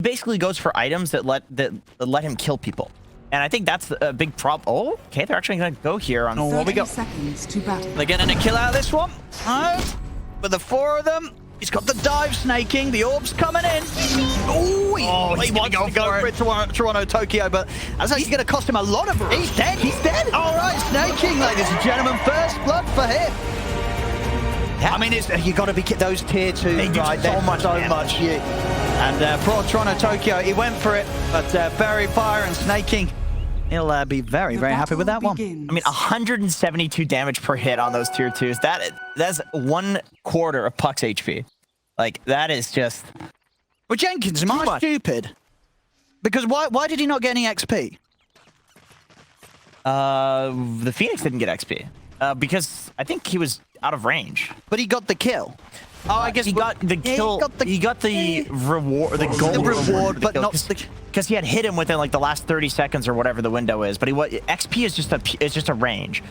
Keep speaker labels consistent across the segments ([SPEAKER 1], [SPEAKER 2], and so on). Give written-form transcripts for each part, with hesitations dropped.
[SPEAKER 1] basically goes for items that let him kill people. And I think that's a big problem. Oh, okay, they're actually going to go here on
[SPEAKER 2] what we got.
[SPEAKER 3] Seconds to battle.
[SPEAKER 2] They're getting a kill out of this one. With the 4 of them. He's got the dive snaking. The orb's coming in. Ooh, he wants to go for it, Toronto, Tokyo, but that's actually going to cost him a lot of... He's dead. He's dead. All right, snaking, ladies and gentlemen. First blood for him. Yeah. I mean, you got to be those tier 2,
[SPEAKER 1] they do
[SPEAKER 2] right?
[SPEAKER 1] so much.
[SPEAKER 2] And for Toronto, Tokyo, he went for it, but Fairy Fire and snaking, he'll be very, very happy with that one.
[SPEAKER 1] I mean, 172 damage per hit on those tier 2s. That's 1/4 of Puck's HP. Like, that is just...
[SPEAKER 2] Well, Jenkins, am I stupid? Because why did he not get any XP?
[SPEAKER 1] The Phoenix didn't get XP. Because I think he was out of range.
[SPEAKER 2] But he got the kill. Oh, I guess
[SPEAKER 1] he got the kill. He got the reward, the gold
[SPEAKER 2] reward, but not
[SPEAKER 1] because he had hit him within like the last 30 seconds or whatever the window is. But XP is just a range.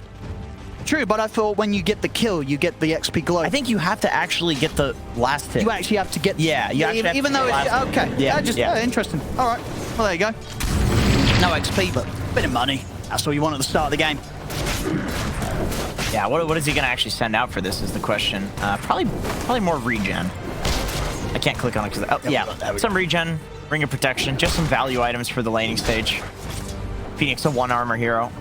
[SPEAKER 2] True, but I thought when you get the kill, you get the XP glow.
[SPEAKER 1] I think you have to actually get the last hit.
[SPEAKER 2] You actually have to get...
[SPEAKER 1] Yeah, you actually
[SPEAKER 2] even though it's... Okay, yeah, interesting. All right, well, there you go. No XP, but a bit of money. That's all you want at the start of the game.
[SPEAKER 1] Yeah, what is he going to actually send out for this is the question. Probably more regen. I can't click on it because... some regen, Ring of Protection, just some value items for the laning stage. Phoenix, a 1 armor hero.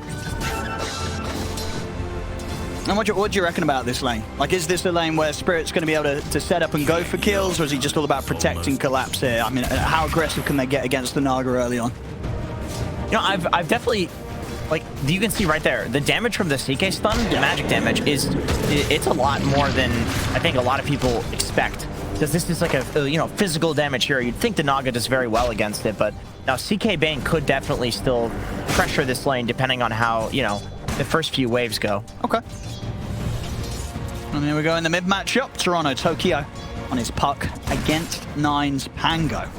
[SPEAKER 2] And what do you reckon about this lane? Like, is this a lane where Spirit's going to be able to set up and go for kills, or is he just all about protecting collapse here? I mean, how aggressive can they get against the Naga early on?
[SPEAKER 1] You know, I've definitely... Like, you can see right there, the damage from the CK stun, the magic damage, it's a lot more than I think a lot of people expect. Because this is like a physical damage here. You'd think the Naga does very well against it, but now CK Bane could definitely still pressure this lane depending on how, the first few waves go.
[SPEAKER 2] Okay. And here we go in the mid matchup. Toronto, Tokyo on his Puck against Nine's Pango.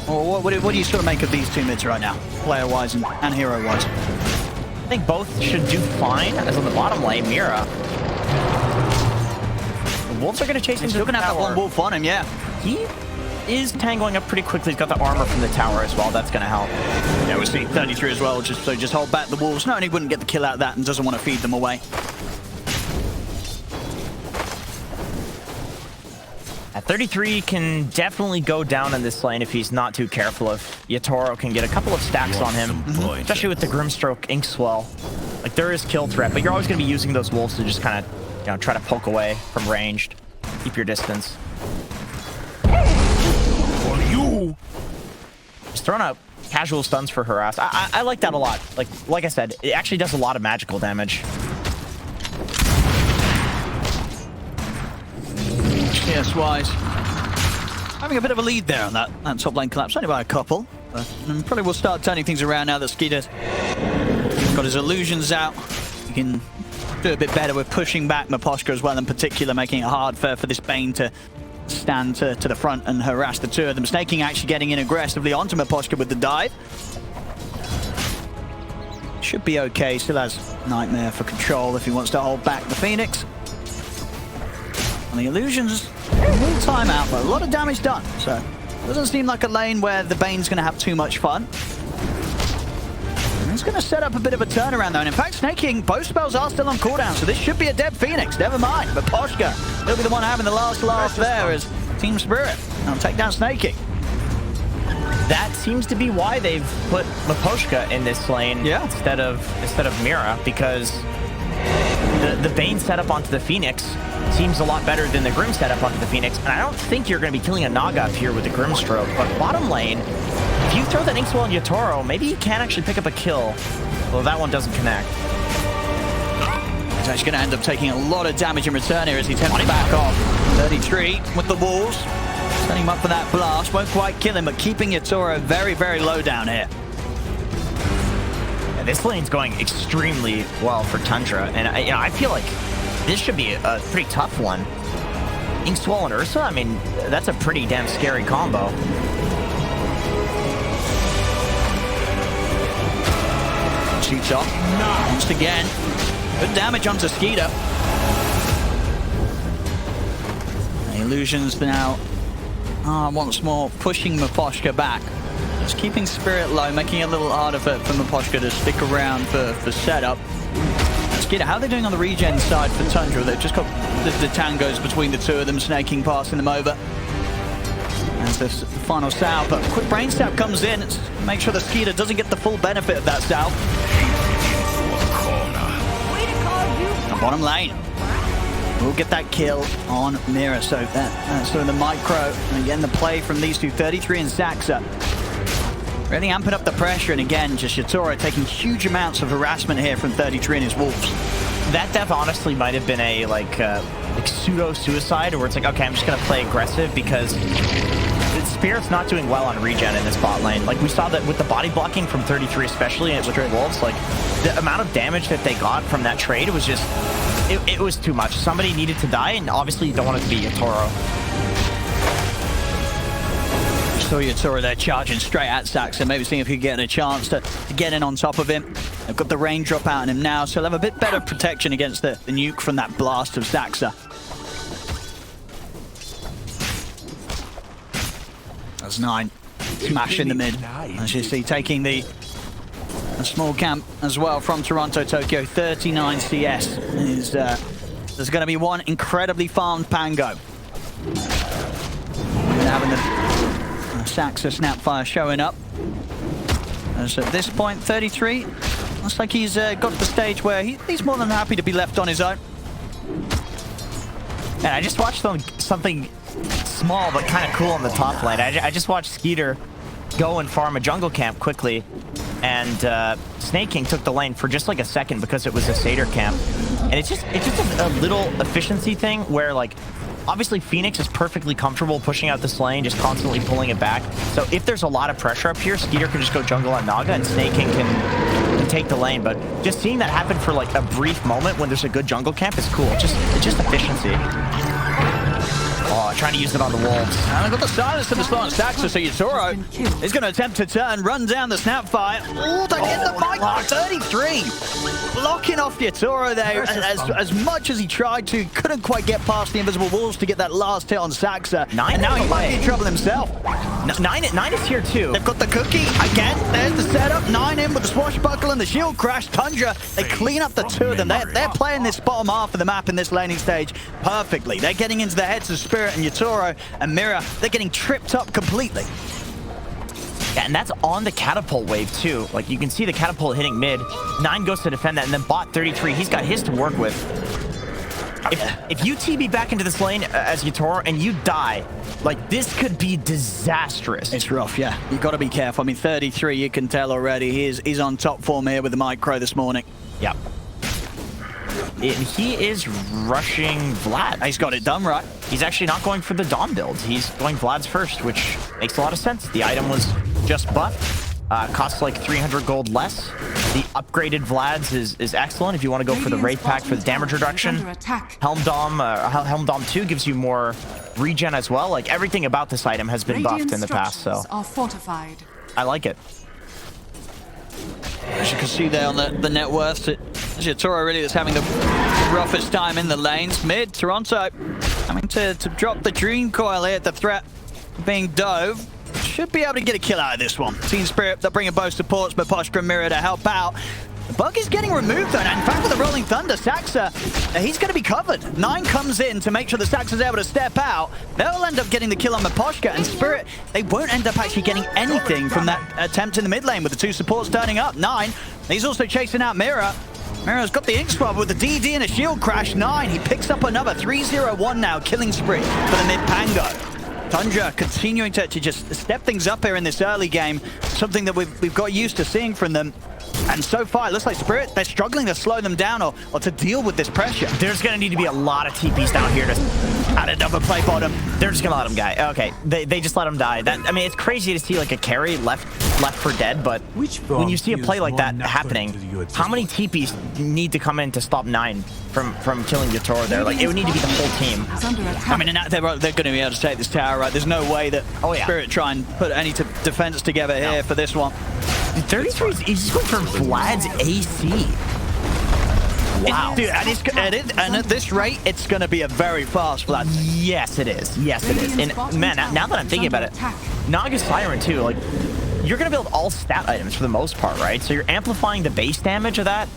[SPEAKER 2] Well, what do you sort of make of these two mids right now, player-wise and hero-wise?
[SPEAKER 1] I think both should do fine. As on the bottom lane, Mira. The Wolves are going to chase him.
[SPEAKER 2] He's still going to have that one wolf on him, yeah.
[SPEAKER 1] He is tangling up pretty quickly. He's got the armor from the tower as well. That's going to help.
[SPEAKER 2] Yeah, we're seeing 33 as well, just hold back the Wolves. No, and he wouldn't get the kill out of that and doesn't want to feed them away.
[SPEAKER 1] At 33 can definitely go down in this lane if he's not too careful. If Yatoro can get a couple of stacks on him, especially with the Grimstroke Ink Swell. Like, there is kill threat, but you're always going to be using those wolves to just kind of, try to poke away from ranged. Keep your distance. Just throwing out casual stuns for harass. I like that a lot. Like I said, it actually does a lot of magical damage.
[SPEAKER 2] CS-wise, having a bit of a lead there on that top lane collapse, only by a couple. But probably will start turning things around now that Skeeter's got his illusions out. He can do a bit better with pushing back Miposhka as well, in particular, making it hard for this Bane to stand to the front and harass the two of them. Snaking actually getting in aggressively onto Miposhka with the dive. Should be okay, still has Nightmare for control if he wants to hold back the Phoenix. And the illusions, all time out, but a lot of damage done. So, it doesn't seem like a lane where the Bane's going to have too much fun. And it's going to set up a bit of a turnaround, though. And in fact, snaking, both spells are still on cooldown, so this should be a dead Phoenix. Never mind. But Poshka, he'll be the one having the last laugh there as TSpirit. Now take down snaking.
[SPEAKER 1] That seems to be why they've put Miposhka in this lane instead of Mira, because the Bane setup onto the Phoenix seems a lot better than the Grim setup onto the Phoenix, and I don't think you're going to be killing a Naga up here with the Grimstroke, but bottom lane, if you throw that Inkswell on Yatoro, maybe you can actually pick up a kill. Well, that one doesn't connect.
[SPEAKER 2] He's actually going to end up taking a lot of damage in return here as he attempts to back off. 33 with the walls, setting him up for that blast. Won't quite kill him, but keeping Yatoro very, very low down here.
[SPEAKER 1] Yeah, this lane's going extremely well for Tundra, and I feel like this should be a pretty tough one. Inkswell and Ursa, I mean, that's a pretty damn scary combo.
[SPEAKER 2] Shoots off. Once again. Good damage onto Skeeter. The illusions now Once more, pushing Miposhka back. Just keeping Spirit low, making it a little harder for Miposhka to stick around for setup. Skidder, how are they doing on the regen side for Tundra? They've just got the tangos between the two of them, snaking, passing them over. As the final salve, but quick brain stab comes in. Make sure the Skidder doesn't get the full benefit of that salve. Bottom lane. We'll get that kill on Mira. So that's the micro. And again, the play from these two, 33 and Saxa. Really amping up the pressure. And again, just Yatoro taking huge amounts of harassment here from 33 and his Wolves.
[SPEAKER 1] That death honestly might have been a like pseudo-suicide, where it's like, okay, I'm just going to play aggressive because Spirit's not doing well on regen in this bot lane. Like we saw that with the body blocking from 33 especially, and with the Wolves, like the amount of damage that they got from that trade was just, it was too much. Somebody needed to die, and obviously you don't want it to be Yatoro.
[SPEAKER 2] So Yatoro there charging straight at Saxa, maybe seeing if he can get a chance to get in on top of him. They've got the rain drop out on him now, so they'll have a bit better protection against the nuke from that blast of Saxa. That's 9. Smashing the mid. As you see, taking a small camp as well from Toronto, Tokyo. 39 CS. There's going to be one incredibly farmed Pango. Having the Saxa Snapfire showing up. As at this point, 33. Looks like he's got to the stage where he's more than happy to be left on his own.
[SPEAKER 1] And I just watched something small but kind of cool on the top lane. I just watched Skeeter go and farm a jungle camp quickly, and Snake King took the lane for just like a second because it was a Satyr camp. And it's just a little efficiency thing where, like, obviously Phoenix is perfectly comfortable pushing out this lane, just constantly pulling it back. So if there's a lot of pressure up here, Skeeter can just go jungle on Naga, and Snake King can take the lane. But just seeing that happen for like a brief moment when there's a good jungle camp is cool. It's just efficiency. Oh, trying to use it on the Wolves.
[SPEAKER 2] And they've got the silence to the slot on Saxa, so Yatoro is going to attempt to turn, run down the Snapfire. Oh, they get the mic. 33. Blocking off Yatoro there as much as he tried to. Couldn't quite get past the invisible walls to get that last hit on Saxa.
[SPEAKER 1] 9
[SPEAKER 2] and now he might be in trouble himself.
[SPEAKER 1] 9 is here too.
[SPEAKER 2] They've got the cookie. Again, there's the setup. 9 in with the swashbuckle and the shield crash. Tundra, they clean up the two of them. They're playing this bottom half of the map in this laning stage perfectly. They're getting into the heads of Spirit and Yatoro and Mira. They're getting tripped up completely.
[SPEAKER 1] Yeah, and that's on the catapult wave too. Like, you can see the catapult hitting mid. 9 goes to defend that, and then bot 33, he's got his to work with. If you TB back into this lane as Yatoro and you die, like, this could be disastrous.
[SPEAKER 2] It's rough, yeah. You got to be careful. I mean, 33, you can tell already. He's on top form here with the micro this morning.
[SPEAKER 1] Yeah. He is rushing Vlad.
[SPEAKER 2] He's got it done right.
[SPEAKER 1] He's actually not going for the Dom build. He's going Vlad's first, which makes a lot of sense. The item was just buffed. Costs like 300 gold less. The upgraded Vlad's is excellent if you want to go for the Wraith Pack for the damage reduction. Helm Dom 2 gives you more regen as well. Like, everything about this item has been buffed in the past, so I like it.
[SPEAKER 2] As you can see there on the net worth, it's Yatoro really that's having the roughest time in the lanes. Mid, Toronto having to drop the Dream Coil here at the threat of being dove. Should be able to get a kill out of this one. TSpirit, they're bringing both supports, but Miposhka and Mira to help out. The bug is getting removed though, and in fact with the Rolling Thunder, Saxa, he's going to be covered. 9 comes in to make sure the Saxa's able to step out. They'll end up getting the kill on Miposhka, and Spirit, they won't end up actually getting anything from that attempt in the mid lane with the 2 supports turning up. 9, he's also chasing out Mira. Mira's got the Ink Swab with the DD and a shield crash. 9, he picks up another 3-0-1 now, killing spree for the mid Pango. Tundra continuing to just step things up here in this early game, something that we've got used to seeing from them. And so far, it looks like Spirit, they're struggling to slow them down or to deal with this pressure.
[SPEAKER 1] There's going to need to be a lot of TPs down here to
[SPEAKER 2] add another play bottom.
[SPEAKER 1] They're just going to let him die. Okay, they just let him die. I mean, it's crazy to see like a carry left for dead, but when you see a play like that happening, how many TPs need to come in to stop 9 from killing Yatoro there? Like, it would need to be the whole team.
[SPEAKER 2] I mean, they're going to be able to take this tower, right? There's no way that Spirit try and put any defense together here for this one.
[SPEAKER 1] 33, he's going for Vlad's AC. Wow.
[SPEAKER 2] Dude, and at this rate, it's going to be a very fast flat.
[SPEAKER 1] Yes, it is. Yes, it is. And man, now that I'm thinking about it, Naga Siren too, like, you're going to build all stat items for the most part, right? So you're amplifying the base damage of that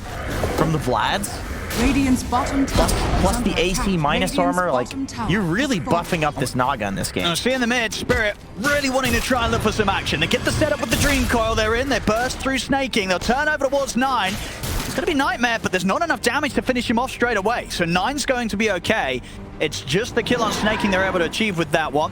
[SPEAKER 1] from the Vlads.
[SPEAKER 3] Radiant's bottom tower
[SPEAKER 1] Plus the AC minus armor, like, you're really buffing up this Naga in this game.
[SPEAKER 2] Now, see in the mid, Spirit really wanting to try and look for some action. They get the setup with the Dream Coil they're in, they burst through snaking, they'll turn over towards 9. It's going to be Nightmare, but there's not enough damage to finish him off straight away. So 9's going to be okay. It's just the kill on snaking they're able to achieve with that one.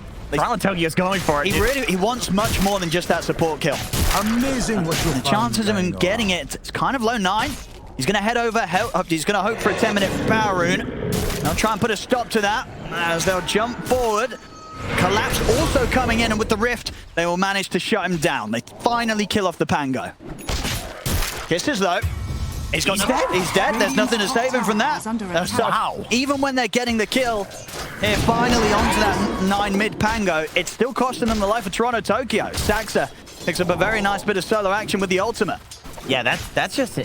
[SPEAKER 1] Tokyo's going for it.
[SPEAKER 2] He wants much more than just that support kill.
[SPEAKER 4] Amazing what you
[SPEAKER 2] The chances of him getting it, it's kind of low. 9. He's going to head over. He's going to hope for a 10-minute power rune. They'll try and put a stop to that as they'll jump forward. Collapse also coming in, and with the rift, they will manage to shut him down. They finally kill off the Pango. Kisses though. He's dead. He's dead. There's nothing to save him from that.
[SPEAKER 1] Wow.
[SPEAKER 2] Even when they're getting the kill, here finally onto that 9 mid Pango, it's still costing them the life of Toronto Tokyo. Saxa picks up a very nice bit of solo action with the ultimate.
[SPEAKER 1] Yeah, that's just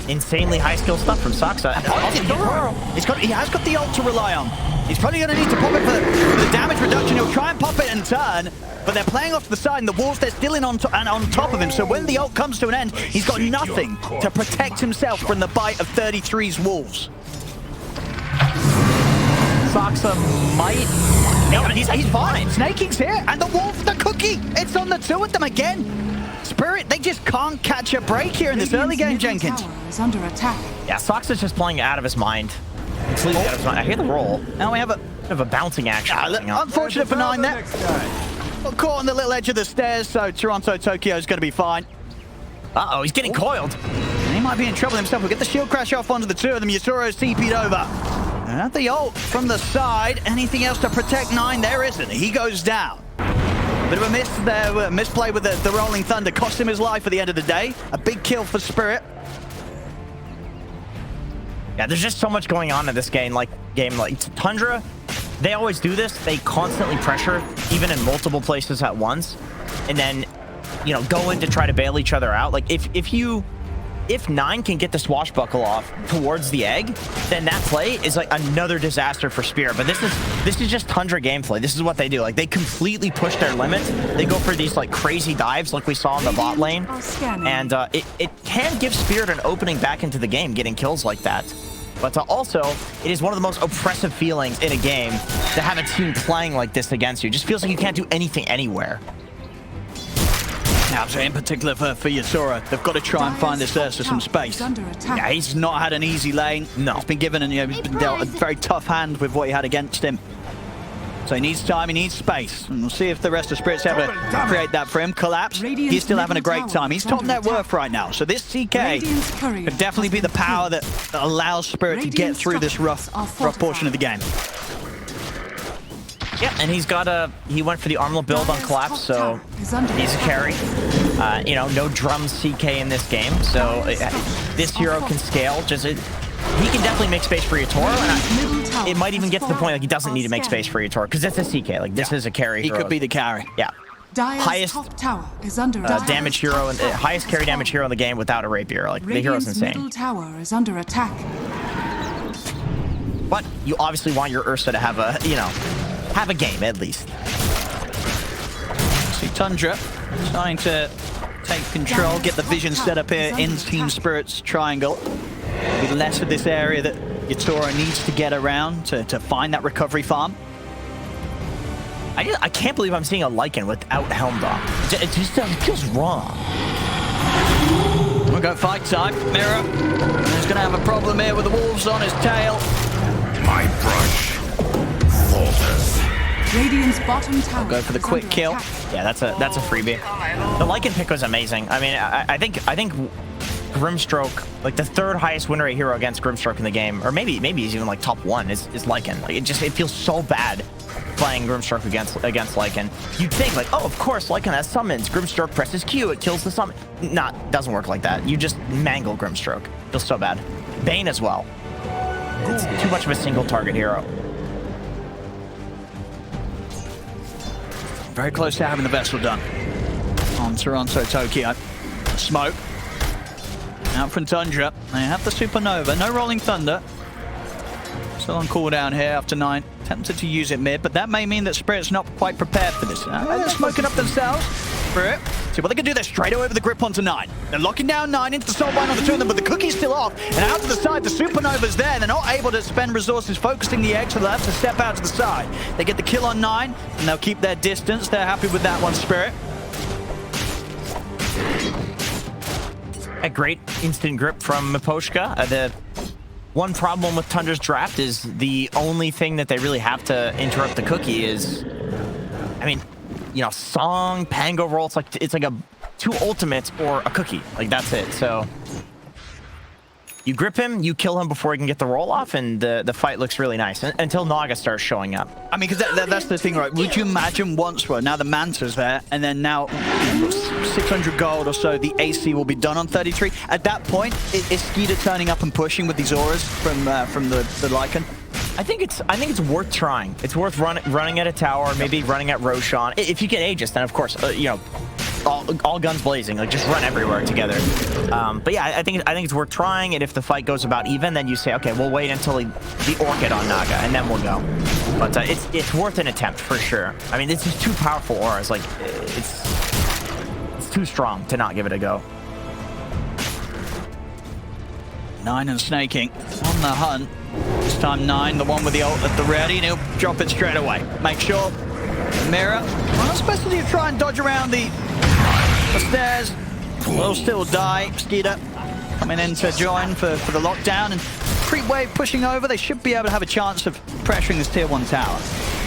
[SPEAKER 1] insanely high skill stuff from Saxa.
[SPEAKER 2] He has got the ult to rely on. He's probably going to need to pop it for the damage reduction. He'll try and pop it and turn, but they're playing off the side, and the walls, they're still on top of him. So when the ult comes to an end, he's got nothing to protect himself from the bite of 33's wolves.
[SPEAKER 1] Saxa might... No, he's fine.
[SPEAKER 2] Snaking's here, and the wolf, the cookie, it's on the 2 of them again. Spirit, they just can't catch a break here in this early game, Jenkins.
[SPEAKER 3] Is under attack.
[SPEAKER 1] Yeah, Saxa's just playing out of his mind. Completely out of his mind. I hear the roll.
[SPEAKER 2] Now we have
[SPEAKER 1] a bouncing action.
[SPEAKER 2] Unfortunate for 9 there. Got caught on the little edge of the stairs, so Toronto Tokyo is going to be fine.
[SPEAKER 1] Uh-oh, he's getting coiled.
[SPEAKER 2] And he might be in trouble himself. We'll get the shield crash off onto the 2 of them. Yasuro's CP'd over. And the ult from the side. Anything else to protect 9? There isn't. He goes down. Bit of a miss there, misplay with the Rolling Thunder. Cost him his life at the end of the day. A big kill for Spirit.
[SPEAKER 1] Yeah, there's just so much going on in this game. Like Tundra, they always do this. They constantly pressure, even in multiple places at once, and then, you know, go in to try to bail each other out. Like if 9 can get the swashbuckle off towards the egg, then that play is like another disaster for Spirit. But this is just Tundra gameplay. This is what they do. Like, they completely push their limits. They go for these like crazy dives like we saw in the bot lane, and it can give Spirit an opening back into the game, getting kills like that. But also, it is one of the most oppressive feelings in a game to have a team playing like this against you. It just feels like you can't do anything anywhere.
[SPEAKER 2] Now, in particular for Yasura, they've got to try and find this Ursa some space. Yeah, he's not had an easy lane.
[SPEAKER 1] No.
[SPEAKER 2] He's been given he's been dealt a very tough hand with what he had against him. So he needs time, he needs space. And we'll see if the rest of Spirit's able to create that for him. Collapse, he's still having a great time. He's top net worth right now. So this CK could definitely be the power that allows Spirit to get through this rough portion of the game.
[SPEAKER 1] Yeah, and he went for the Armlet build on Collapse, so he's a carry. You know, no drums CK in this game, so this hero can scale. He can definitely make space for Yatoro, and it might even get to the point like he doesn't need to make space for Yatoro, because it's a CK. Like, this is a carry hero.
[SPEAKER 2] He could be the carry.
[SPEAKER 1] Yeah. Highest damage hero, and highest carry damage hero in the game without a rapier. Like, the hero's insane.
[SPEAKER 3] Middle tower is under attack.
[SPEAKER 1] But you obviously want your Ursa to have a game at least.
[SPEAKER 2] See Tundra trying to take control, get the vision set up here in Team Spirit's triangle. Be less of this area that Yatoro needs to get around to find that recovery farm.
[SPEAKER 1] I can't believe I'm seeing a Lycan without Helm Dog. It just feels wrong.
[SPEAKER 2] We'll go fight time. Mirror. He's going to have a problem here with the wolves on his tail.
[SPEAKER 4] My brush falters.
[SPEAKER 3] Radiant's bottom tower.
[SPEAKER 2] We'll go for the quick kill.
[SPEAKER 1] Yeah, that's a freebie. The Lycan pick was amazing. I mean, I think Grimstroke, like the 3rd highest win rate hero against Grimstroke in the game, or maybe he's even like top 1 is Lycan. Like, it feels so bad playing Grimstroke against Lycan. You'd think like, oh, of course Lycan has summons. Grimstroke presses Q, it kills the summon. Nah, doesn't work like that. You just mangle Grimstroke. Feels so bad. Bane as well. It's too much of a single target hero.
[SPEAKER 2] Very close to having the vessel done on Toronto Tokyo. Smoke. Out from Tundra. They have the Supernova. No Rolling Thunder. Still on cooldown here after 9. Tempted to use it mid, but that may mean that Spirit's not quite prepared for this. They're smoking up themselves. Spirit. See what they can do. They're straight away with the grip onto 9. They're locking down 9 into the Soulbind on the two of them, but the cookie's still off. And out to the side, the Supernova's there. They're not able to spend resources focusing the egg, so they'll have to step out to the side. They get the kill on 9, and they'll keep their distance. They're happy with that one, Spirit.
[SPEAKER 1] A great instant grip from Miposhka. The one problem with Tundra's draft is the only thing that they really have to interrupt the cookie is, I mean, you know, Song, Pango roll. It's like a 2 ultimates or a cookie. Like, that's it. So you grip him, you kill him before he can get the roll off, and the fight looks really nice until Naga starts showing up.
[SPEAKER 2] I mean, because that's the thing, right? Would you imagine once, well, now the Manta's there, and then now 600 gold or so, the AC will be done on 33. At that point, is Skeeter turning up and pushing with these auras from the Lycan?
[SPEAKER 1] I think it's worth trying. It's worth running at a tower, maybe running at Roshan. If you get Aegis, then of course, you know, all guns blazing, like just run everywhere together. But yeah, I think it's worth trying. And if the fight goes about even, then you say, okay, we'll wait until the Orchid on Naga, and then we'll go. But it's worth an attempt for sure. I mean, this is 2 powerful auras. Like it's too strong to not give it a go.
[SPEAKER 2] 9 and snaking on the hunt. This time 9, the one with the ult at the ready, and he'll drop it straight away. Make sure. Mirror. Well, especially if you try and dodge around the stairs. Will still die. Skeeter coming in to join for the lockdown. And creep wave pushing over. They should be able to have a chance of pressuring this tier 1 tower.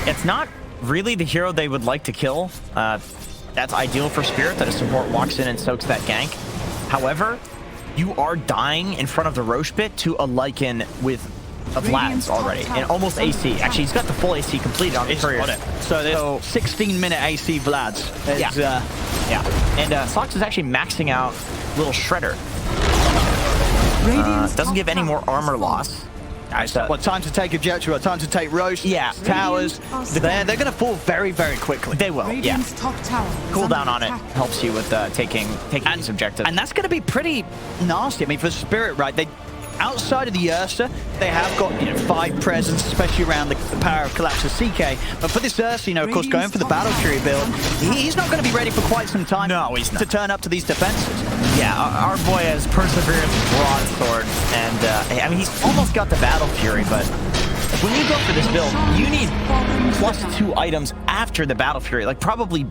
[SPEAKER 1] It's not really the hero they would like to kill. That's ideal for Spirit, that a support walks in and soaks that gank. However, you are dying in front of the Roche pit to a Lycan with a Vlad's already, and almost AC. Actually, he's got the full AC completed on the courier.
[SPEAKER 2] So there's 16-minute AC Vlad's.
[SPEAKER 1] Yeah. And Sox is actually maxing out Little Shredder. Doesn't give any more armor loss.
[SPEAKER 2] What, time to take objective, what, time to take Roche, towers. They're going to fall very, very quickly.
[SPEAKER 1] They will, yeah. Cooldown on it helps you with taking these objectives.
[SPEAKER 2] And that's going to be pretty nasty. I mean, for Spirit, right, they outside of the Ursa, they have got, you know, 5 presence, especially around the power of Collapse of CK. But for this Ursa, you know, of course, going for the Battle Fury build, he's not going to be ready for quite some time.
[SPEAKER 1] No, he's not.
[SPEAKER 2] To turn up to these defenses.
[SPEAKER 1] Yeah, our boy has Perseverance, Broadsword, and I mean, he's almost got the Battle Fury, but when you go for this build, you need +2 items after the Battle Fury, like probably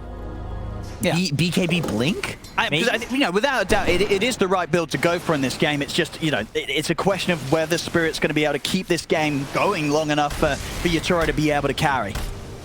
[SPEAKER 1] BKB Blink?
[SPEAKER 2] You know, without a doubt, it is the right build to go for in this game. It's just, you know, it's a question of whether Spirit's going to be able to keep this game going long enough for Yatoro to be able to carry.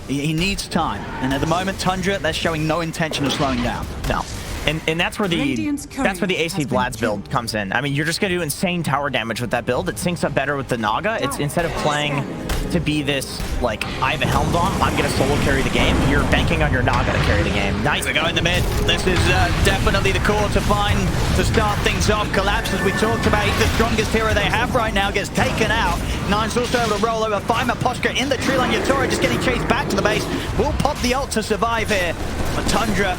[SPEAKER 2] He needs time. And at the moment, Tundra, they're showing no intention of slowing down.
[SPEAKER 1] No. And that's where the AC Vlad's build comes in. I mean, you're just going to do insane tower damage with that build. It syncs up better with the Naga. It's instead of playing to be this, like, I have a Helm Dom, I'm going to solo carry the game, you're banking on your Naga to carry the game. Nice.
[SPEAKER 2] They go in the mid. This is definitely the core to find to start things off. Collapse, as we talked about, he's the strongest hero they have right now, gets taken out. Nine's also able to roll over. 5 Miposhka in the tree line. Yatoro just getting chased back to the base. Will pop the ult to survive here. But Tundra,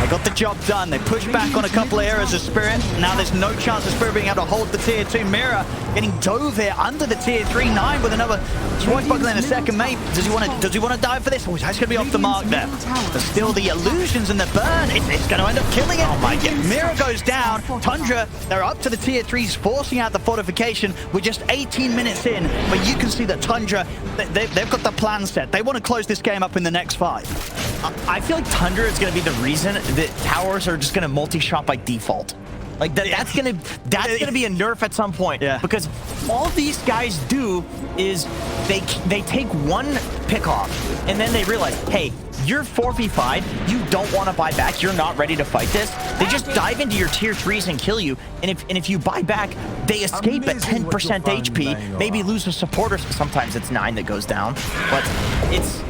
[SPEAKER 2] they got the job done. They pushed back on a couple of areas of Spirit. Now there's no chance of Spirit being able to hold the tier 2. Mirror getting dove here under the tier 3. 9 with another swashbuckle in a second. Mate, does he want to dive for this? Oh, that's going to be off the mark there. But still the illusions and the burn. It's going to end up killing it. Oh my God. Mirror goes down. Tundra, they're up to the tier 3s, forcing out the fortification. We're just 18 minutes in, but you can see that Tundra, they've got the plan set. They want to close this game up in the next 5.
[SPEAKER 1] I feel like Tundra is going to be the reason that towers are just going to multi-shot by default. Like that's gonna be a nerf at some point. Yeah. Because all these guys do is they take one pick off and then they realize, hey, you're 4v5, you don't want to buy back, you're not ready to fight this. They just dive into your tier 3s and kill you. And if you buy back, they escape at 10% HP, maybe lose a supporter. Sometimes it's 9 that goes down. But it's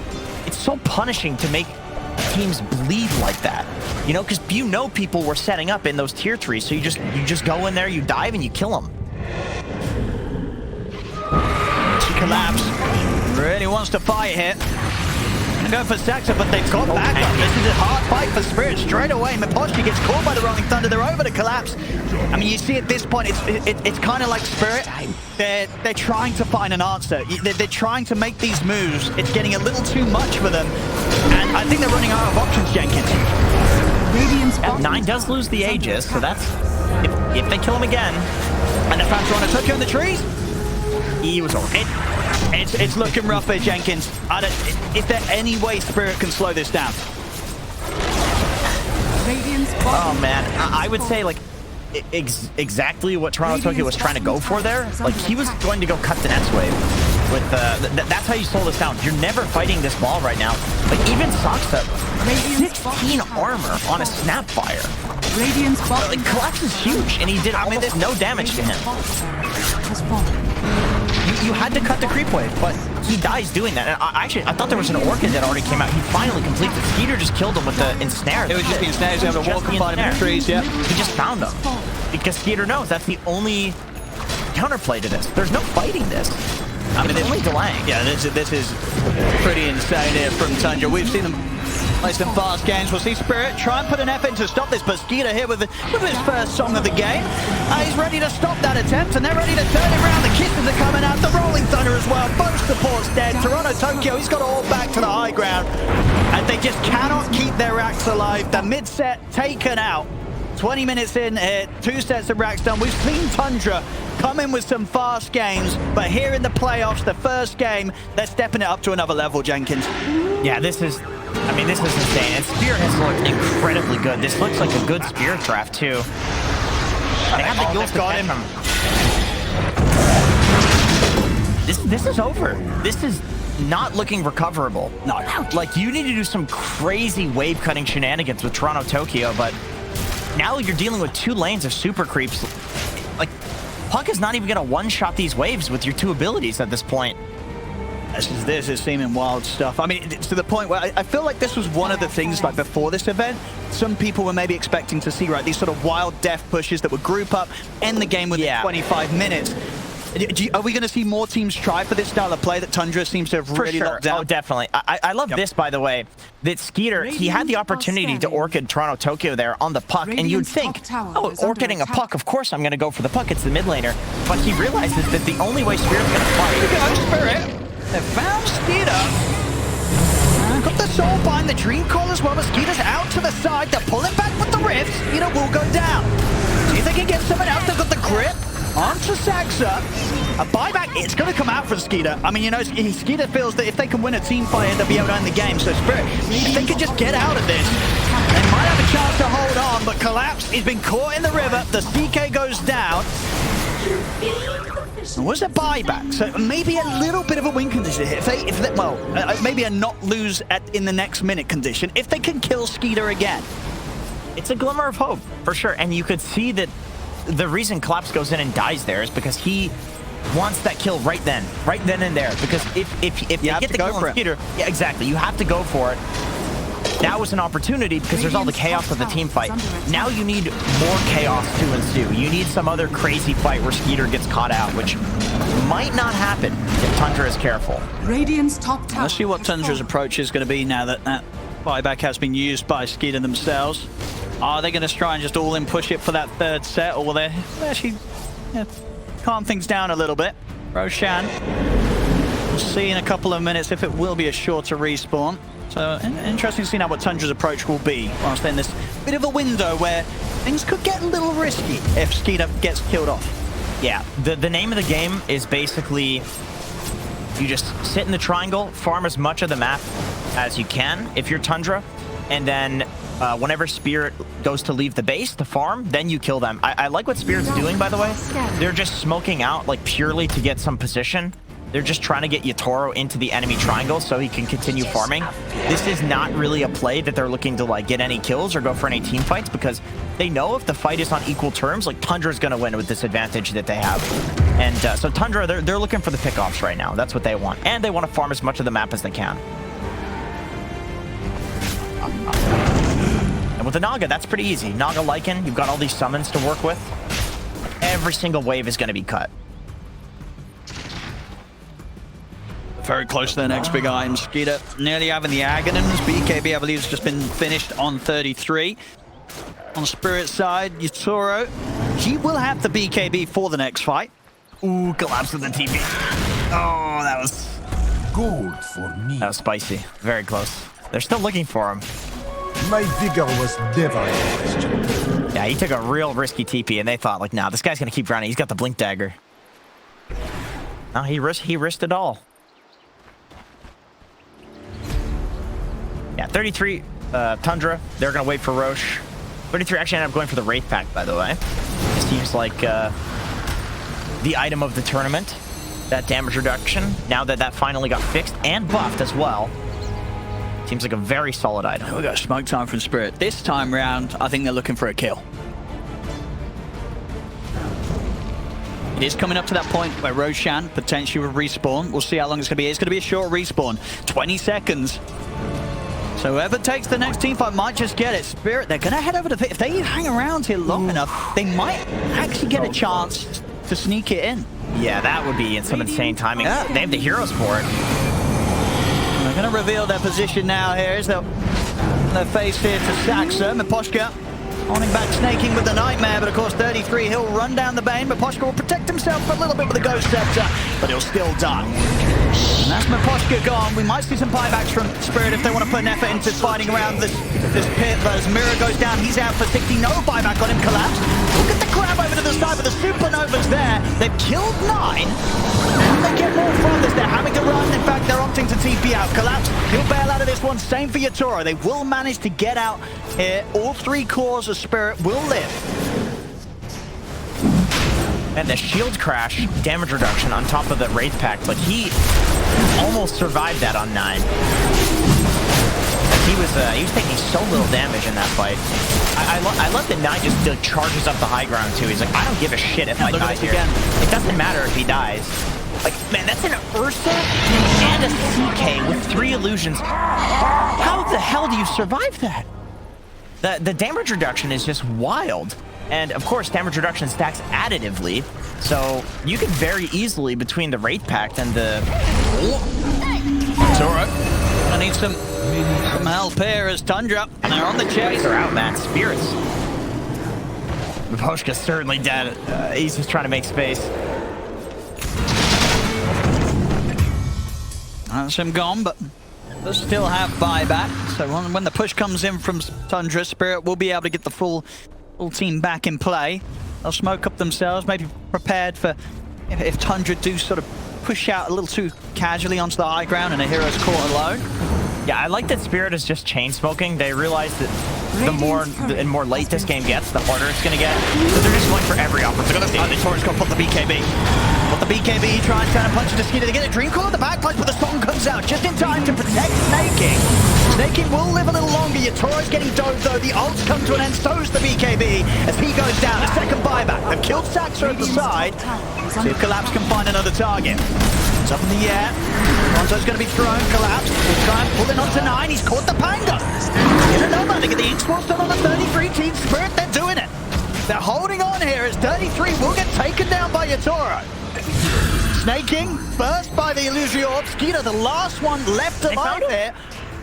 [SPEAKER 1] so punishing to make teams bleed like that, you know, because you know people were setting up in those tier 3s, so you just go in there, you dive, and you kill them.
[SPEAKER 2] She collapsed. Really wants to fight here. gonna go for Saxa, but they've got backup. This is a hard fight for Spirit straight away. Miposhka gets caught by the Rolling Thunder. They're over to collapse. I mean, you see at this point, it's kind of like Spirit. They're trying to find an answer. They're trying to make these moves. It's getting a little too much for them, and I think they're running out of options, Jenkins.
[SPEAKER 1] Nine does lose the Aegis, so that's if they kill him again.
[SPEAKER 2] And the fans on Tokyo in the trees.
[SPEAKER 1] He was over.
[SPEAKER 2] It's looking rough here, Jenkins. Is there any way Spirit can slow this down?
[SPEAKER 1] Oh man, I would say like exactly what Toronto Tokyo was trying to go for there. Like he was going to go cut the next wave. With that's how you slow this down. You're never fighting this ball right now. Like even Saksa, 16 armor on a Snapfire. Like collapse is huge, and he did almost no damage to him. You had to cut the creep wave, but he dies doing that. And I thought there was an Orchid that already came out. He finally completed it. Skeeter just killed him with the ensnare.
[SPEAKER 2] It was just the ensnare. He was able to walk and find him in the trees, yeah.
[SPEAKER 1] He just found him. Because Skeeter knows that's the only counterplay to this. There's no fighting this. I mean, it's only delaying.
[SPEAKER 2] Yeah, this is pretty insane here from Tundra. We've seen them play some fast games. We'll see Spirit try and put an effort to stop this, but Skeeter here with his first song of the game. He's ready to stop that attempt, and they're ready to turn it around. The kisses are coming out. The Rolling Thunder as well. Both supports dead. Toronto Tokyo, he's got it all back to the high ground. And they just cannot keep their racks alive. The mid-set taken out. 20 minutes in here, 2 sets of racks done. We've seen Tundra come in with some fast games, but here in the playoffs, the first game, they're stepping it up to another level, Jenkins.
[SPEAKER 1] Yeah, this is insane. And Spirit has looked incredibly good. This looks like a good Spirit draft, too. They have the Yules got him. This is over. This is not looking recoverable.
[SPEAKER 2] No.
[SPEAKER 1] Like, you need to do some crazy wave-cutting shenanigans with Toronto Tokyo, but now you're dealing with 2 lanes of super creeps. Like, Puck is not even going to one-shot these waves with your 2 abilities at this point.
[SPEAKER 2] This is seeming wild stuff. I mean, it's to the point where I feel like this was one of the things, like, before this event, some people were maybe expecting to see, right, these sort of wild death pushes that would group up, end the game within 25 minutes. Are we going to see more teams try for this style of play that Tundra seems to have really locked down?
[SPEAKER 1] Oh, definitely. I love this, by the way, that Skeeter, he had the opportunity to Orchid Toronto Tokyo there on the puck, and you'd think, oh, Orchiding a puck, of course I'm going to go for the puck, it's the mid laner. But he realizes that the only way Spirit's going to fight...
[SPEAKER 2] Here we go, Spirit! They found Skeeter. Got the Soulbind, the Dream Call as well, but Skeeter's out to the side. They're pulling back with the Rift. Skeeter will go down. See if they can get someone else. They've got the grip onto Saxa. A buyback, it's going to come out for Skeeter. I mean, you know, Skeeter feels that if they can win a team fight, they'll be able to end the game. So Spirit, if they can just get out of this, they might have a chance to hold on, but Collapse, he's been caught in the river. The CK goes down. Was a buyback, so maybe a little bit of a win condition here. Maybe a not lose in the next minute condition if they can kill Skeeter again.
[SPEAKER 1] It's a glimmer of hope, for sure. And you could see that the reason Collapse goes in and dies there is because he wants that kill right then and there. Because if they get the kill on Skeeter, yeah, exactly, you have to go for it. That was an opportunity because there's all the chaos of the team fight. Now you need more chaos to ensue. You need some other crazy fight where Skeeter gets caught out, which might not happen if Tundra is careful.
[SPEAKER 3] Radiant's top tower.
[SPEAKER 2] Let's see what Tundra's approach is going to be now that that buyback has been used by Skeeter themselves. Are they going to try and just all-in push it for that 3rd set, or will they actually calm things down a little bit? Roshan, we'll see in a couple of minutes if it will be a shorter respawn. So interesting to see now what Tundra's approach will be whilst in this bit of a window where things could get a little risky if Skeeter gets killed off.
[SPEAKER 1] Yeah, the name of the game is basically you just sit in the triangle, farm as much of the map as you can if you're Tundra, and then whenever Spirit goes to leave the base to farm, then you kill them. I like what Spirit's doing, by the way. They're just smoking out like purely to get some position. They're just trying to get Yatoro into the enemy triangle so he can continue farming. This is not really a play that they're looking to like get any kills or go for any team fights, because they know if the fight is on equal terms, like Tundra's going to win with this advantage that they have. And so Tundra, they're looking for the pickoffs right now. That's what they want. And they want to farm as much of the map as they can. And with the Naga, that's pretty easy. Naga Lycan, you've got all these summons to work with. Every single wave is going to be cut.
[SPEAKER 2] very close to their next big item. Skeeter nearly having the Aghanims. BKB, I believe, has just been finished on 33. On Spirit's side, Yatoro, he will have the BKB for the next fight. Ooh, collapse with the TP. Oh, that was...
[SPEAKER 4] Gold for me.
[SPEAKER 1] That was spicy. Very close. They're still looking for him.
[SPEAKER 4] My vigor was never in question.
[SPEAKER 1] Yeah, he took a real risky TP, and they thought, like, nah, this guy's gonna keep grinding. He's got the blink dagger. No, he risked it all. Yeah, 33 Tundra. They're gonna wait for Roche. 33 actually ended up going for the Wraith Pack, by the way. It seems like the item of the tournament. That damage reduction. Now that that finally got fixed and buffed as well. Seems like a very solid item.
[SPEAKER 2] We got smoke time from Spirit. This time round, I think they're looking for a kill. It is coming up to that point where Roshan potentially will respawn. We'll see how long it's going to be. It's going to be a short respawn. 20 seconds. So whoever takes the next team fight might just get it. Spirit, they're going to head over to... If they hang around here long enough, they might actually get a chance to sneak it in.
[SPEAKER 1] Yeah, that would be some insane timing.
[SPEAKER 2] Yeah.
[SPEAKER 1] They have the heroes for it.
[SPEAKER 2] They're going to reveal their position now here as they're faced here to Saxa. Miposhka on him back, snaking with the Nightmare, but of course 33, he'll run down the Bane. Miposhka will protect himself a little bit with the Ghost Scepter, but he'll still die. And that's Miposhka gone. We might see some buybacks from Spirit if they want to put an effort into fighting around this pit, but as Mirror goes down, he's out for 60. No buyback on him, collapse. Look at the grab over to the side, but the Supernova's there. They've killed 9. And they get more from this. They're having to run. In fact, they're opting to TP out. Collapse. He'll bail out of this one. Same for Yatoro. They will manage to get out here. All 3 cores of Spirit will live.
[SPEAKER 1] And the shield crash damage reduction on top of the Wraith Pact. Like, he almost survived that on 9. He was taking so little damage in that fight. I love that 9 just charges up the high ground too. He's like, I don't give a shit if I die here. It doesn't matter if he dies. Like, man, that's an Ursa and a CK with 3 illusions. How the hell do you survive that? The damage reduction is just wild. And of course, damage reduction stacks additively. So you could very easily, between the Wraith Pact and the...
[SPEAKER 2] It's alright. I need some help here as Tundra, and they're on the chase.
[SPEAKER 1] They're out, man. Spirits. Miposhka's certainly dead. He's just trying to make space.
[SPEAKER 2] That's him gone, but they'll still have buyback. So when the push comes in from Tundra, Spirit will be able to get the full team back in play. They'll smoke up themselves, maybe prepared for if Tundra do sort of push out a little too casually onto the high ground and a hero's caught alone.
[SPEAKER 1] Yeah, I like that Spirit is just chain smoking. They realize that the more late this game gets, the harder it's going to get. So they're just going for every opportunity.
[SPEAKER 2] Oh, the Taurus got to put the BKB. Put the BKB, try and stand and punch the Skeeter to get a Dream Call at the back punch, but the song comes out just in time to protect Snaking. Snaking will live a little longer. Yatoro's getting dove though. The ults come to an end, so's the BKB as he goes down. A second buyback. They've killed Saxa at the side. See if Collapse can find another target. It's up in the air. Ronzo's going to be thrown. Collapse. We'll try and pull it onto 9. He's caught the Panga. Get another. They get the Ink Swirl still on the 33 team Spirit. They're doing it. They're holding on here as 33 will get taken down by Yatoro. Snaking first by the Illusion Orb. Skeeter, the last one left alive there.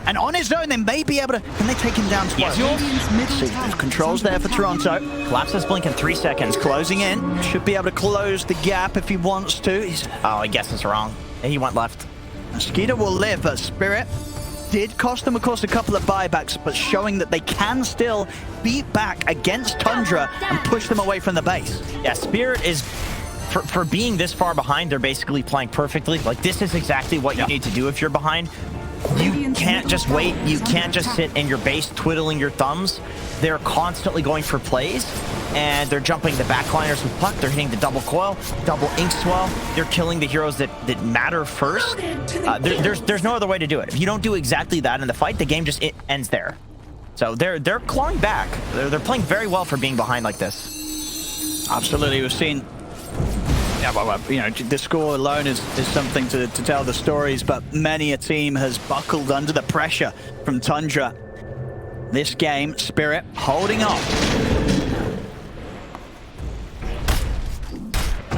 [SPEAKER 2] And on his own, they may be able to... Can they take him down twice?
[SPEAKER 1] Yes.
[SPEAKER 2] See, there's controls there for Toronto.
[SPEAKER 1] Collapse has blink in 3 seconds.
[SPEAKER 2] Closing in. Should be able to close the gap if he wants to.
[SPEAKER 1] Oh, I guess it's wrong. He went left.
[SPEAKER 2] Skeeter will live, but Spirit did cost them, of course, a couple of buybacks, but showing that they can still beat back against Tundra and push them away from the base.
[SPEAKER 1] Yeah, Spirit is... For being this far behind, they're basically playing perfectly. Like, this is exactly what you need to do if you're behind. You can't just wait. You can't just sit in your base twiddling your thumbs. They're constantly going for plays, and they're jumping the backliners with puck. They're hitting the double coil, double ink swell. They're killing the heroes that matter first. There's no other way to do it. If you don't do exactly that in the fight, the game just ends there. So they're clawing back. They're playing very well for being behind like this.
[SPEAKER 2] Absolutely, we've seen. Yeah, well, you know, the score alone is something to tell the stories, but many a team has buckled under the pressure from Tundra. This game, Spirit holding on.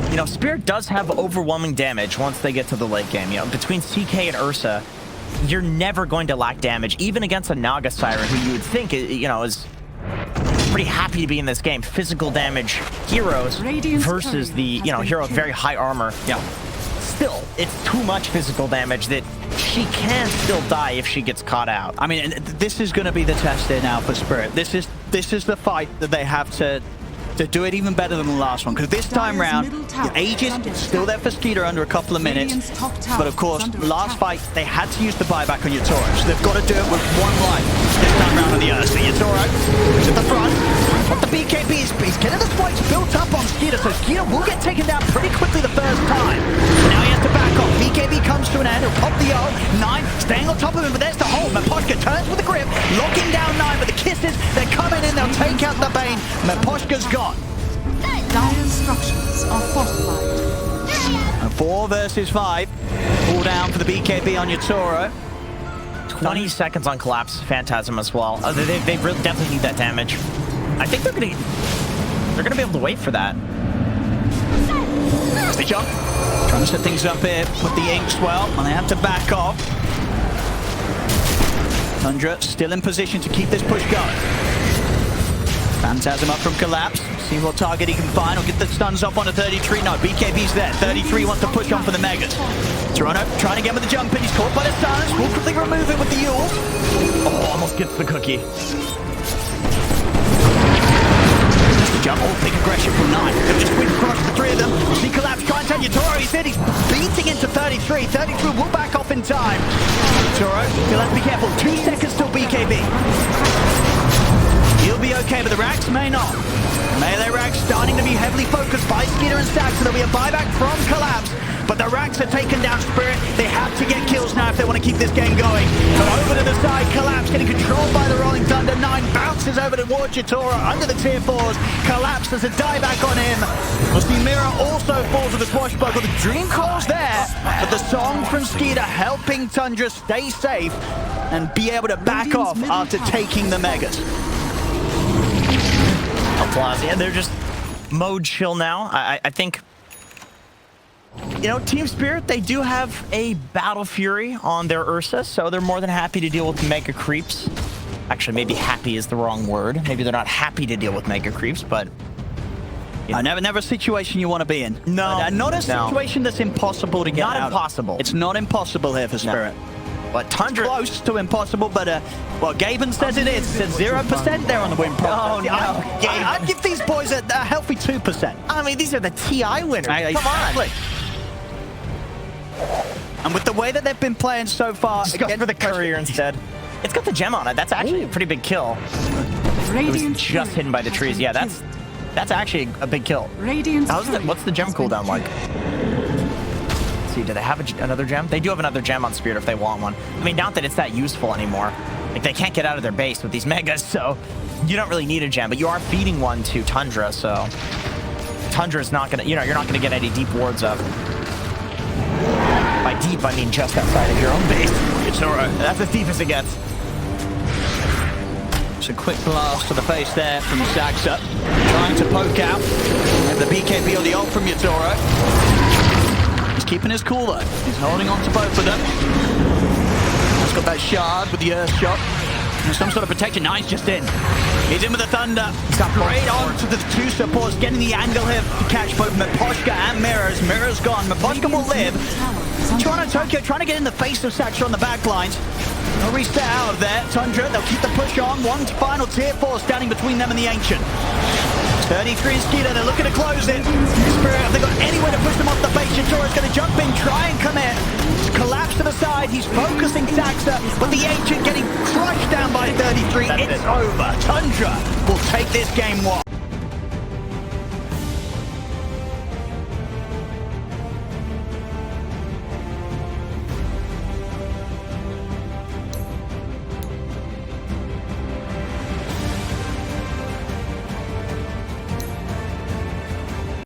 [SPEAKER 1] You know, Spirit does have overwhelming damage once they get to the late game. You know, between CK and Ursa, you're never going to lack damage, even against a Naga Siren, who you would think, you know, is pretty happy to be in this game. Physical damage heroes versus the, you know, hero with very high armor. Yeah. Still, it's too much physical damage that she can still die if she gets caught out.
[SPEAKER 2] I mean, this is going to be the test here now for Spirit. This is the fight that they have to do it even better than the last one, because this time round, Aegis still there for Skeeter under a couple of minutes, but of course, last fight, they had to use the buyback on Yatoro, so they've got to do it with one life this time round on the Ursa. Yatoro is at the front, but the BKB is getting the spikes built up on Skeeter, so Skeeter will get taken down pretty quickly the first time. Now he has to back off. BKB comes to an end, he'll pop the O, 9 staying on top of him, but there's the hold. Miposhka turns with the grip, locking down 9, but the kisses, they're coming in, they'll take out the Bane. Miposhka's gone.
[SPEAKER 3] Dire structures are fortified.
[SPEAKER 2] And 4 versus 5. Pull down for the BKB on Yatoro.
[SPEAKER 1] 20 seconds on Collapse Phantasm as well. They really definitely need that damage. I think they're gonna be able to wait for that.
[SPEAKER 2] The jump. Trying to set things up here with the Inks well, and they have to back off. Tundra still in position to keep this push going. Phantasm up from Collapse. See what target he can find. Or get the stuns up on a 33. No, BKB's there. 33 wants to push on for the Megas. Toronto trying to get with the jump in. He's caught by the stuns. Will quickly remove it with the Yule.
[SPEAKER 1] Oh, almost gets the cookie.
[SPEAKER 2] The jump. Oh, big aggression from 9. They'll just whip across the 3 of them. See Collapse try and turn Yatoro. He's in. He's beating into 33. 33 will back off in time. Yatoro, you'll have to be careful. 2 seconds till BKB. He'll be okay, but the racks may not. Melee racks starting to be heavily focused by Skeeter and Stack, so there'll be a buyback from Collapse. But the racks are taking down Spirit. They have to get kills now if they want to keep this game going. So over to the side, Collapse getting controlled by the Rolling Thunder. 9 bounces over towards Yatoro under the tier 4s. Collapse as a dieback on him. We'll see Mira also falls with the swashbuckle. The Dream Core's there, but the song from Skeeter helping Tundra stay safe and be able to back off after taking the Megas.
[SPEAKER 1] Applause. Yeah, they're just mode chill now. I think, you know, Team Spirit, they do have a Battle Fury on their Ursa, so they're more than happy to deal with Mega Creeps. Actually, maybe happy is the wrong word. Maybe they're not happy to deal with Mega Creeps, but...
[SPEAKER 2] Never a situation you want to be in.
[SPEAKER 1] No.
[SPEAKER 2] Not a situation that's impossible to get out.
[SPEAKER 1] Not impossible.
[SPEAKER 2] It's not impossible here for Spirit.
[SPEAKER 1] No. But Tundra...
[SPEAKER 2] Close to impossible, but well, Gaben says it is. Says 0% there on the win process.
[SPEAKER 1] No.
[SPEAKER 2] I'd give these boys a healthy 2%.
[SPEAKER 1] I mean, these are the TI winners. Come on.
[SPEAKER 2] And with the way that they've been playing so far...
[SPEAKER 1] Just go for the courier instead. It's got the gem on it. That's actually a pretty big kill. It was just hidden by the trees. Yeah, that's actually a big kill. What's the gem cooldown like? Let's see, do they have another gem? They do have another gem on Spirit if they want one. I mean, not that it's that useful anymore. Like, they can't get out of their base with these Megas, so you don't really need a gem, but you are feeding one to Tundra, so Tundra's not gonna, you know, you're not gonna get any deep wards up. By deep, I mean just outside of your own base. It's alright. That's as deep as it gets.
[SPEAKER 2] It's a quick blast to the face there from Saxa. Trying to poke out. And the BKB or the ult from Yatoro. He's keeping his cool though. He's holding on to both of them. He's got that shard with the earth shot. And some sort of protection. Now he's just in. He's in with the Thunder. Straight on to the 2 supports. Getting the angle here to catch both Miposhka and Mirrors. Mirror's gone. Miposhka will live. Toronto Tokyo trying to get in the face of Saxa on the back lines. No reset out of there. Tundra, they'll keep the push on. One final tier 4 standing between them and the Ancient. 33 and Skeeter, they're looking to close it. Spirit, have they got anywhere to push them off the base? Yatoro's going to jump in, try and come in. Collapse to the side, he's focusing Saxa, but the Ancient getting crushed down by 33. It's over. Tundra will take this game one.